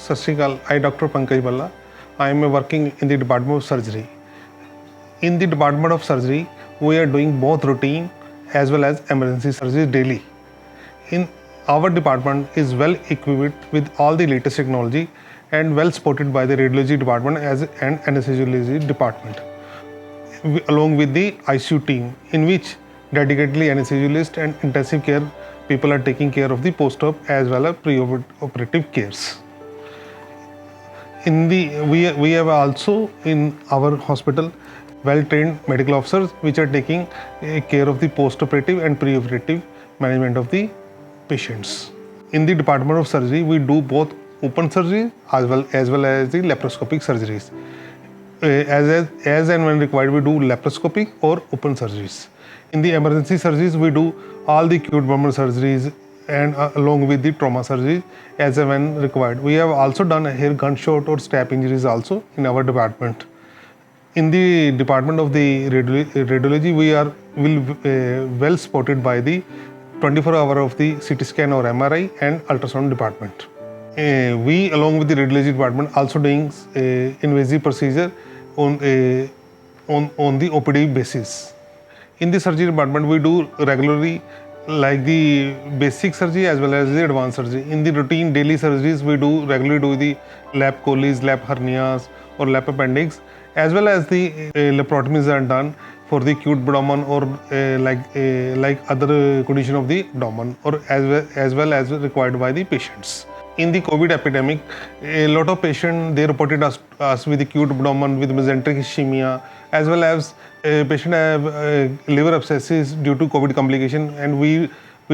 Sat Shri Akal. I Dr. Pankaj Balla. I am working in the Department of Surgery. In the Department of Surgery, we are doing both routine as well as emergency surgery daily. In our department is well equipped with all the latest technology and well supported by the radiology department and anesthesiology department, along with the ICU team, in which dedicatedly anesthesiologist and intensive care people are taking care of the post-op as well as pre-operative cares. We have also in our hospital well-trained medical officers which are taking care of the post-operative and pre-operative management of the patients. In the Department of Surgery, we do both open surgery as well as the laparoscopic surgeries. As and when required, we do laparoscopic or open surgeries. In the emergency surgeries, we do all the acute abdominal surgeries and along with the trauma surgery as and when required. We have also done here gunshot or stab injuries also in our department. In the department of the radiology, we are well supported by the 24-hour of the CT scan or MRI and ultrasound department. We along with the radiology department also doing invasive procedure on the OPD basis. In the surgery department, we do regularly like the basic surgery as well as the advanced surgery. In the routine daily surgeries, we do regularly do the lap choles, lap hernias or lap appendix, as well as the laparotomies are done for the acute abdomen or like other condition of the abdomen or as well as required by the patients. In the COVID epidemic, a lot of patients they reported us with acute abdomen with mesenteric ischemia, as well as patient have liver abscesses due to COVID complication, and we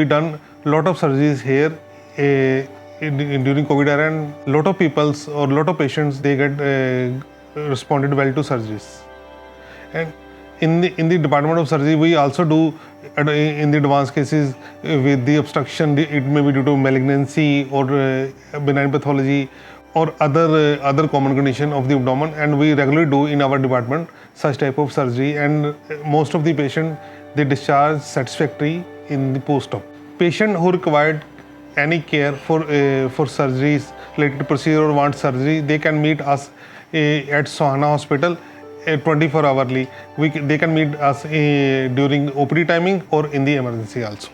done lot of surgeries here during COVID era, and lot of peoples or lot of patients they get responded well to surgeries. And in the Department of Surgery, we also do in the advanced cases with the obstruction, it may be due to malignancy or benign pathology or other common condition of the abdomen, and we regularly do in our department such type of surgery, and most of the patient they discharge satisfactory in the post-op. Patient who required any care for surgeries related to procedure or want surgery, they can meet us at Sohana Hospital 24-hourly. They can meet us during OPD timing or in the emergency also.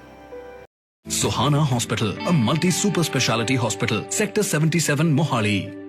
Sohana Hospital, a multi-super speciality hospital, Sector 77, Mohali.